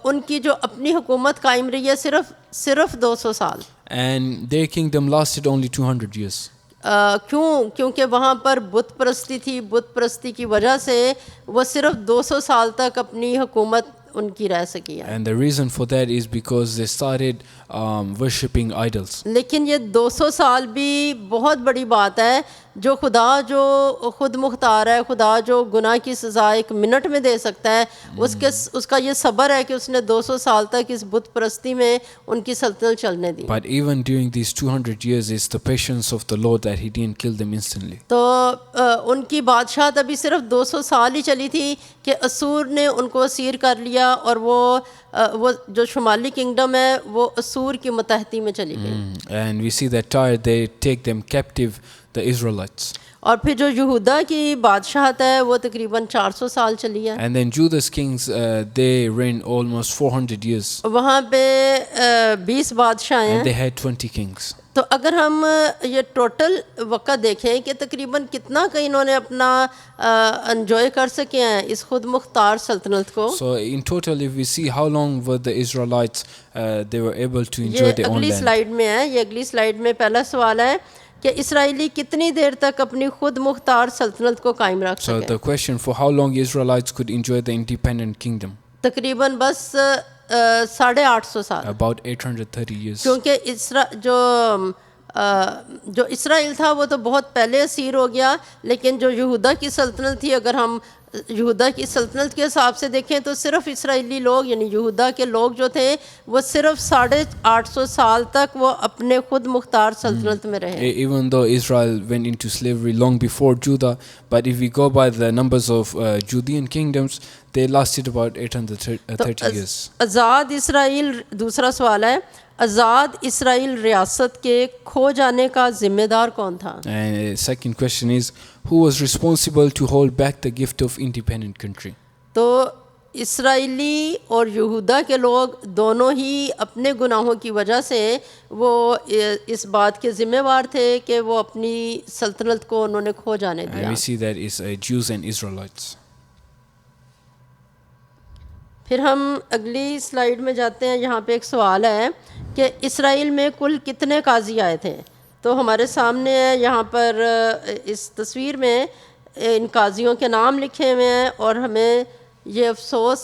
ان کی جو اپنی حکومت قائم رہی ہے صرف 200 سال. And their kingdom lasted only 200 years. کیونکہ وہاں پر بت پرستی تھی, بت پرستی کی وجہ سے وہ صرف 200 سال تک اپنی حکومت ان کی رہ سکی ہے. And the reason for that is because they started worshipping idols. لیکن یہ 200 سال بھی بہت بڑی بات ہے. جو خدا جو خود مختار ہے, خدا جو گناہ کی سزا 1 منٹ میں دے سکتا ہے, اس کا یہ صبر ہے کہ اس نے 200 سال تک اس بت پرستی میں ان کی سلطنت چلنے دی. But even during these 200 years, it's the patience of the Lord that He didn't kill them instantly. تو ان کی بادشاہت ابھی صرف 200 سال ہی چلی تھی کہ اسور نے ان کو اسیر کر لیا, اور وہ جو شمالی کنگڈم ہے وہ اسور کی متحدی میں چلی گئی. And we see that Tyre, they take them captive, the Israelites. اور پھر جو یہودا کی بادشاہت ہے وہ تقریباً 400 سال چلی ہے. And then Judah's kings, they reigned almost 400 years. وہاں پہ 20 بادشاہ ہیں. And they had 20 kings. تو اگر ہم یہ ٹوٹل وقت دیکھیں کہ تقریباً کتنا کہ انہوں نے اپنا انجوائے کر سکے ہیں اس خود مختار سلطنت کو. So in total, if we see how long were the Israelites, they were able to enjoy their own اگلی land. سلائیڈ میں ہے, یہ اگلی سلائیڈ میں پہلا سوال ہے کہ اسرائیلی کتنی دیر تک اپنی خود مختار سلطنت کو قائم رکھ So سکے. the question for how long Israelites could enjoy the independent kingdom? تقریباً بس 850 سال. About 830 years. کیونکہ جو اسرائیل تھا وہ تو بہت پہلے اسیر ہو گیا, لیکن جو یہودا کی سلطنت تھی, اگر ہم یہودا کی سلطنت کے حساب سے دیکھیں تو صرف اسرائیلی لوگ یعنی یہودا کے لوگ جو تھے وہ صرف 850 سال تک وہ اپنے خود مختار سلطنت میں رہے. Even though Israel went into slavery long before Judah, but if we go by the numbers of Judean kingdoms, they lasted about 830 years. آزاد اسرائیل, دوسرا سوال ہے, آزاد اسرائیل ریاست کے کھو جانے کا ذمہ دار کون تھا؟ And second question is, who was responsible to hold back the gift of independent country? تو اسرائیلی اور یہودا کے لوگ دونوں ہی اپنے گناہوں کی وجہ سے وہ اس بات کے ذمہ وار تھے کہ وہ اپنی سلطنت کو انہوں نے کھو جانے دیا. And we see that is Jews and Israelites. پھر ہم اگلی سلائیڈ میں جاتے ہیں. یہاں پہ ایک سوال ہے کہ اسرائیل میں کل کتنے قاضی آئے تھے؟ تو ہمارے سامنے ہے یہاں پر اس تصویر میں ان قاضیوں کے نام لکھے ہوئے ہیں, اور ہمیں یہ افسوس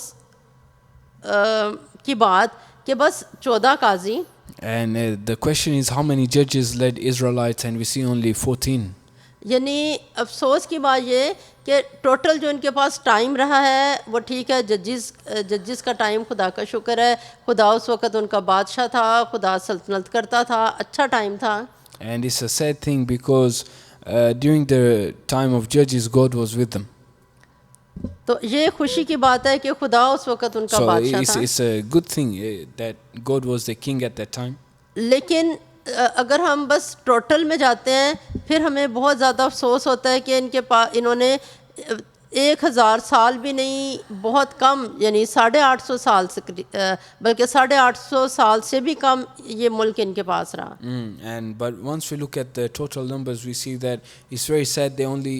کی بات کہ بس 14 قاضی. And the question is, how many judges led Israelites? And we see only 14. یعنی افسوس کی بات یہ کہ ٹوٹل جو ان کے پاس ٹائم رہا ہے وہ ٹھیک ہے, ججز کا ٹائم خدا کا شکر ہے, خدا اس وقت ان کا بادشاہ تھا, خدا سلطنت کرتا تھا, اچھا ٹائم تھا. And it's a sad thing because during the time of judges, God was with them. تو یہ خوشی کی بات ہے کہ خدا اس وقت ان کا So بادشاہ تھا. it's a good thing that God was the king at that time. لیکن اگر ہم بس ٹوٹل میں جاتے ہیں پھر ہمیں بہت زیادہ افسوس ہوتا ہے کہ انہوں نے 1000 سال بھی نہیں, بہت کم, یعنی 850 سال سے بلکہ 850 سال سے بھی کم یہ ملک ان کے پاس رہا. But once we look at the total numbers, we see that it's very sad. They only,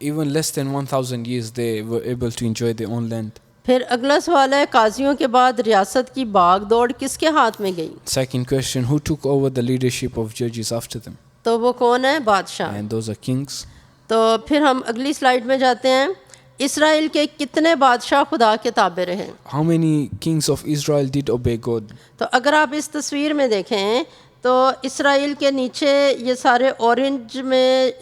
even less than 1000 years, they were able to enjoy their own land. پھر اگلا سوال ہے, قاضیوں کے بعد ریاست کی باغ دوڑ کس کے ہاتھ میں گئی؟ Second question, who took over the leadership of judges after them? تو وہ کون ہے؟ بادشاہ. And those are kings. تو پھر ہم اگلی سلائیڈ میں جاتے ہیں. اسرائیل کے کتنے بادشاہ خدا کے تابع رہے؟ How many kings of Israel did obey God? تو اگر آپ اس تصویر میں دیکھیں تو اسرائیل کے نیچے یہ سارے اورنج میں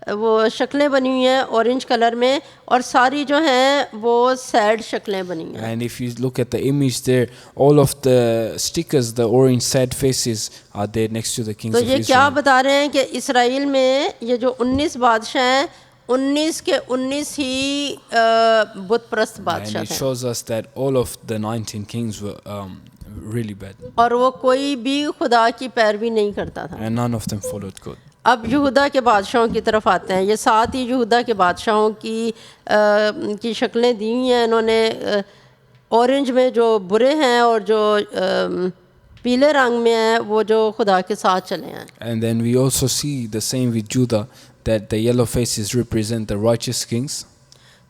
وہ شکلیں بنی ہوئی ہیں, اورنج کلر میں, اور ساری جو ہیں وہ سیڈ شکلیں بنی ہوئی ہیں. And if you look at the image there, all of the stickers, the orange sad faces are there next to the kings تو of یہ کیا Israel. بتا رہے ہیں کہ اسرائیل میں یہ جو 19 بادشاہ ہیں 19 کے 19 ہی بت پرست And بادشاہ it تھے, shows us that all of the 19 kings were really bad. اور وہ کوئی بھی خدا کی پیروی نہیں کرتا تھا. And none of them followed God. اب یہودا کے بادشاہوں کی طرف آتے ہیں. یہ 7 ہی یہودا کے بادشاہوں کی شکلیں دی ہوئی ہیں انہوں نے, اورنج میں جو برے ہیں اور جو پیلے رنگ میں ہیں وہ جو خدا کے ساتھ چلے ہیں. And then we also see the same with Judah, that the yellow faces represent the righteous kings.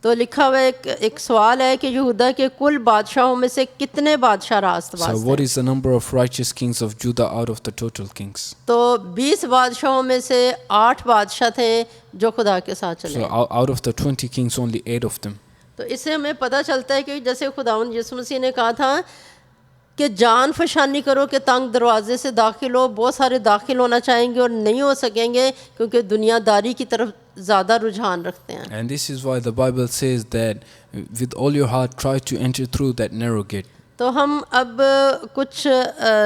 تو لکھا ہوا ایک سوال ہے کہ یہودا کے کل بادشاہوں میں سے کتنے بادشاہ راست باز So what تھے؟ is the number of righteous kings of Judah out of the total kings? تو 20 بادشاہوں میں سے 8 بادشاہ تھے جو خدا کے ساتھ چلے. So out of the 20 kings, only 8 of them. تو اس سے ہمیں پتہ چلتا ہے کہ جیسے خداوند یسوع مسیح نے کہا تھا کہ جان فشانی کرو کہ تنگ دروازے سے داخل ہو. بہت سارے داخل ہونا چاہیں گے اور نہیں ہو سکیں گے کیونکہ دنیا داری کی طرف زیادہ رجحان رکھتے ہیں. And this is why the Bible says that with all your heart try to enter through that narrow gate. تو ہم اب کچھ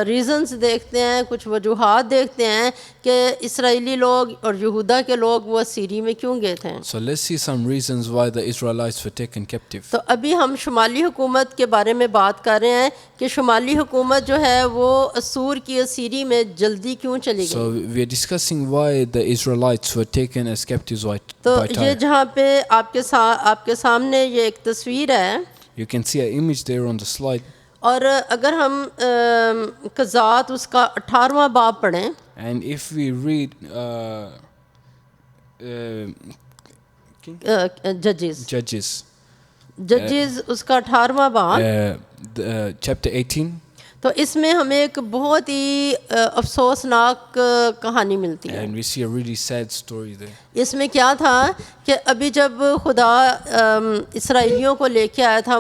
ریزنز دیکھتے ہیں, کچھ وجوہات دیکھتے ہیں کہ اسرائیلی لوگ اور یہودا کے لوگ وہ سیری میں کیوں گئے تھے. So let's see some reasons why the Israelites were taken captive. تو ابھی ہم شمالی حکومت کے بارے میں بات کر رہے ہیں کہ شمالی حکومت جو ہے وہ اسور کی اسیری میں جلدی کیوں چلی گئی. So we are discussing why the Israelites were taken as captives تو by یہ Tyre. جہاں پہ آپ کے سامنے یہ ایک تصویر ہے, You can see an image there on the slide. اور اگر ہم قضات اس کا 18واں باب پڑھیں, And if we read ججز اس کا 18واں باب, chapter 18, تو اس میں ہمیں ایک بہت ہی افسوسناک کہانی ملتی ہے. and we see a really sad story there. اس میں کیا تھا کہ ابھی جب خدا اسرائیلیوں کو لے کے آیا تھا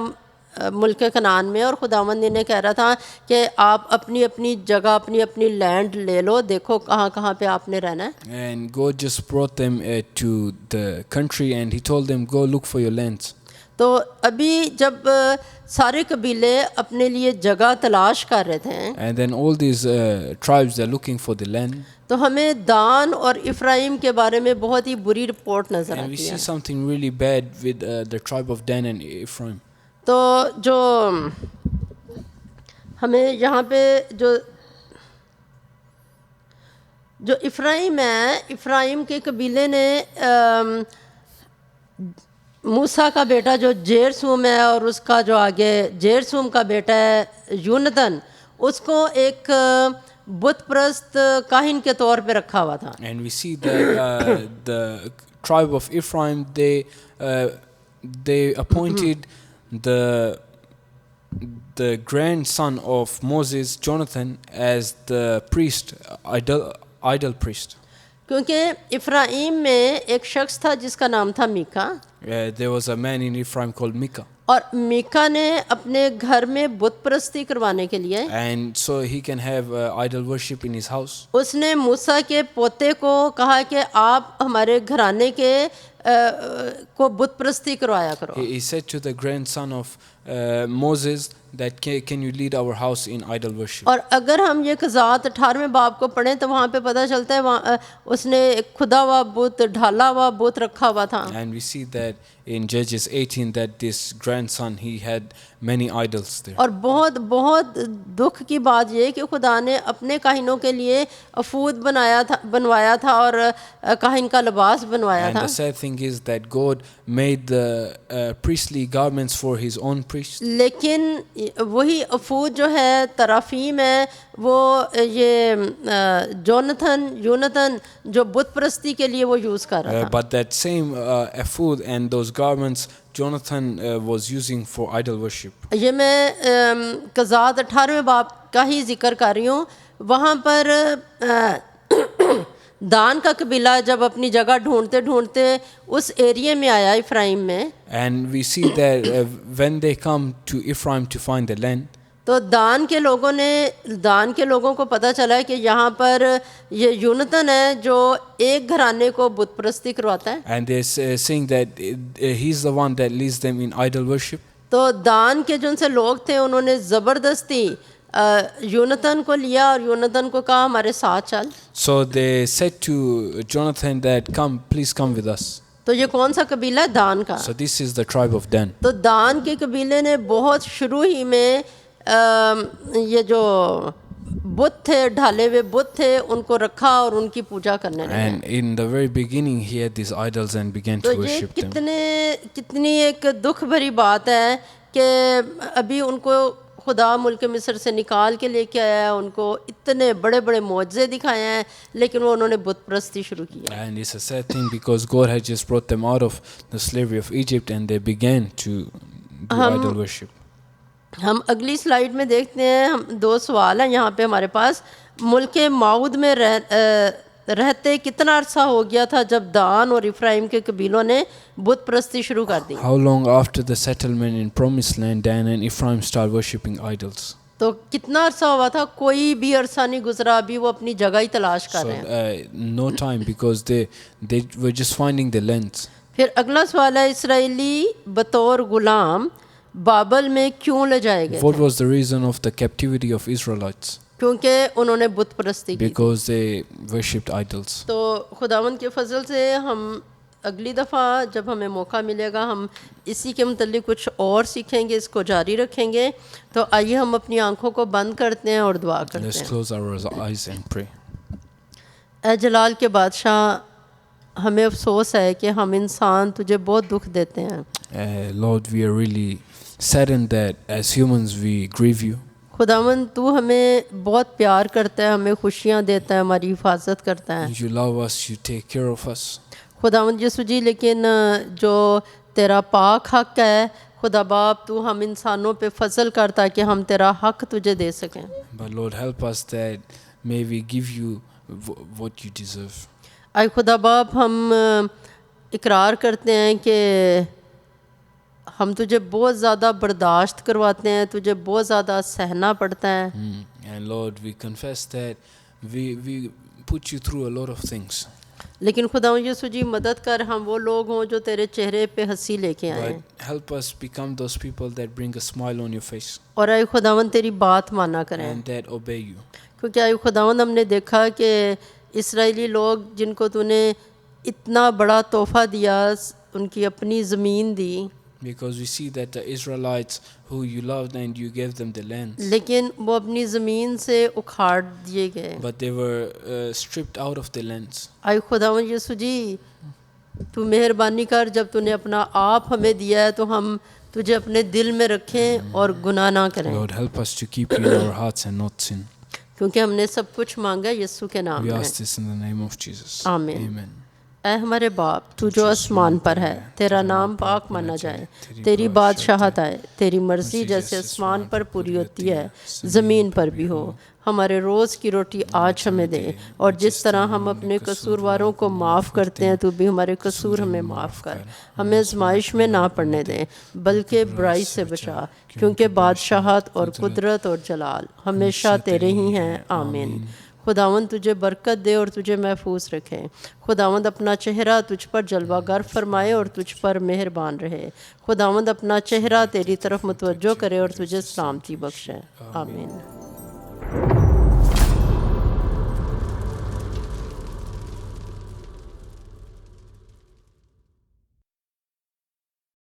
ملک کنعان میں, اور خداوند انہیں کہہ رہا تھا کہ آپ اپنی اپنی جگہ اپنی لینڈ لے لو, دیکھو کہاں پہ آپ نے رہنا ہے. And God just brought them to the country and he told them, go look for your lands. تو ابھی جب سارے قبیلے اپنے لیے جگہ تلاش کر رہے تھے, And then all these tribes are looking for the land. تو ہمیں دان اور افرایم کے بارے میں بہت ہی بری رپورٹ نظر And we آتی see ہے. something really bad with the tribe of Dan and Ephraim. تو جو ہمیں یہاں پہ جو افرایم ہے, افرایم کے قبیلے نے موسیٰ کا بیٹا جو جیرسوم ہے اور اس کا جو آگے جیرسوم کا بیٹا ہے یونتن, اس کو ایک بت پرست کاہن کے طور پہ رکھا ہوا تھا. And we see that the tribe of Ephraim, they appointed the grandson of Moses, Jonathan, as the priest, idol priest. کیونکہ افرایم میں ایک شخص تھا جس کا نام تھا mica. There was a man in Ephraim called Micah. اور میکا نے اپنے گھر میں بت پرستی کروانے کے لیے, And so he can have idol worship in his house. اس نے موسیٰ کے پوتے کو کہا کہ آپ ہمارے گھرانے کے کو بت پرستی کروایا کرو. He said to the grandson of Moses that can you lead our house in idol worship. اور اگر ہم یہ قضات 18ویں باب کو پڑھیں تو وہاں پہ پتہ چلتا ہے وہاں اس نے ایک کھدا ہوا بت, ڈھالا ہوا بت رکھا ہوا تھا. And we see that in Judges 18 that this grandson, he had many idols there. اور بہت دکھ کی بات یہ کہ خدا نے اپنے کاہنوں کے لیے افود بنوایا تھا اور کاہن کا لباس بنوایا تھا. And the sad thing is that God made the priestly garments for his own priests. لیکن وہی افود جو ہے ترافیم ہے وہ یہ یونتن جو بت پرستی کے لیے وہ یوز کر رہا تھا. But that same ephod and those garments Jonathan was using for idol worship. یہ میں قضات 18ویں باب کا ہی ذکر کر رہی ہوں. وہاں پر دان کا قبیلہ جب اپنی جگہ ڈھونڈتے اس ایریے میں آیا افرایم میں, And we see that when they come to Ephraim to find the land, تو دان کے لوگوں کو پتہ چلا کہ یہاں پر یہ یونتن ہے جو ایک گھرانے کو بت پرستی کرواتا ہے. and they're saying that he's the one that leads them in idol worship. تو دان کے جو ان سے لوگ تھے انہوں نے زبردستی یونتن کو لیا اور یونتن کو کہا ہمارے ساتھ چل. So they said to Jonathan that please come with us. تو یہ کون سا قبیلہ ہے؟ دان کا. So this is the tribe of Dan. تو دان کے قبیلے نے بہت شروع ہی میں یہ جو بت تھے, ڈھالے ہوئے بت تھے, ان کو رکھا اور ان کی پوجا کرنے لگے. And in the very beginning he had these idols and began to تو یہ worship them. کتنی ایک دکھ بھری بات ہے کہ ابھی ان کو خدا ملک مصر سے نکال کے لے کے آیا ہے, ان کو اتنے بڑے بڑے معجزے دکھائے ہیں, لیکن وہ انہوں نے بت پرستی شروع کی ہے. And it's a sad thing because God had just brought them out of the slavery of Egypt and they began to do idol worship. ہم اگلی سلائیڈ میں دیکھتے ہیں, ہم 2 سوال ہیں یہاں پہ ہمارے پاس. ملک معود میں رہتے کتنا عرصہ ہو گیا تھا جب دان اور افرایم کے قبیلوں نے بت پرستی شروع کر دی؟ How long after the settlement in Promised Land Dan and Ephraim started worshipping idols? تو کتنا عرصہ ہوا تھا؟ کوئی بھی عرصہ نہیں گزرا, ابھی وہ اپنی جگہ ہی تلاش کر رہے ہیں. No time because they were just finding the lands. پھر اگلا سوال ہے, اسرائیلی بطور غلام بابل میں کیوں لے جائے گئے؟ What was the reason of the captivity of Israelites? کیونکہ انہوں نے بت پرستی کی. Because they worshipped idols. تو خداوند کے فضل سے ہم اگلی دفعہ جب ہمیں موقع ملے گا ہم اسی کے متعلق کچھ اور سیکھیں گے, اس کو جاری رکھیں گے. تو آئیے ہم اپنی آنکھوں کو بند کرتے ہیں اور دعا کرتے Let's ہیں. close our eyes and pray. اے جلال کے بادشاہ, ہمیں افسوس ہے کہ ہم انسان تجھے بہت دکھ دیتے ہیں. Lord, we are really saddened that as humans we grieve you. خداوند تو ہمیں بہت پیار کرتا ہے, ہمیں خوشیاں دیتا ہے, ہماری حفاظت کرتا ہے. You love us, you take care of us. خداوند یسوع جی, لیکن جو تیرا پاک حق ہے خدا باپ, تو ہم انسانوں پہ فضل کر تاکہ ہم تیرا حق تجھے دے سکیں. But Lord, help us that may we give you what you deserve. اے خدا باپ, ہم اقرار کرتے ہیں کہ ہم تجھے بہت زیادہ برداشت کرواتے ہیں, تجھے بہت زیادہ سہنا پڑتا ہے. And Lord, we confess that we put you through a lot of things. لیکن خدا یسوع جی مدد کر, ہم وہ لوگ ہوں جو تیرے چہرے پہ ہنسی لے کے آئیں. But help us become those people that bring a smile on your face اور اے خداوند تیری بات مانا کریں. and that obey you. کیونکہ اے خداوند ہم نے دیکھا کہ اسرائیلی لوگ جن کو تو نے اتنا بڑا تحفہ دیا, ان کی اپنی زمین دی, Because we see that the Israelites who you loved and you gave them the lands, لیکن وہ اپنی زمین سے اکھاڑ دیے گئے. but they were stripped out of the lands. اے خداوند یسوع جی, تو مہربانی کر, جب تو نے اپنا آپ ہمیں دیا ہے تو ہم تجھے اپنے دل میں رکھیں اور گناہ نہ کریں. Lord, help us to keep you in our hearts and not sin. کیونکہ ہم نے سب کچھ مانگا یسوع کے نام We میں. ask this in the name of Jesus. آمین. Amen. اے ہمارے باپ, تو جو آسمان پر ہے, تیرا نام پاک مانا جائے, تیری بادشاہت آئے, تیری مرضی جیسے آسمان پر پوری ہوتی ہے زمین پر بھی ہو. ہمارے روز کی روٹی آج ہمیں دے, اور جس طرح ہم اپنے قصورواروں کو معاف کرتے ہیں تو بھی ہمارے قصور ہمیں معاف کر. ہمیں آزمائش میں نہ پڑنے دیں بلکہ برائی سے بچا, کیونکہ بادشاہت اور قدرت اور جلال ہمیشہ تیرے ہی ہیں. آمین. خداوند تجھے برکت دے اور تجھے محفوظ رکھے. خداوند اپنا چہرہ تجھ پر جلوہ گر فرمائے اور تجھ پر مہربان رہے. خداوند اپنا چہرہ تیری طرف متوجہ کرے اور تجھے سلامتی بخشے. آمین.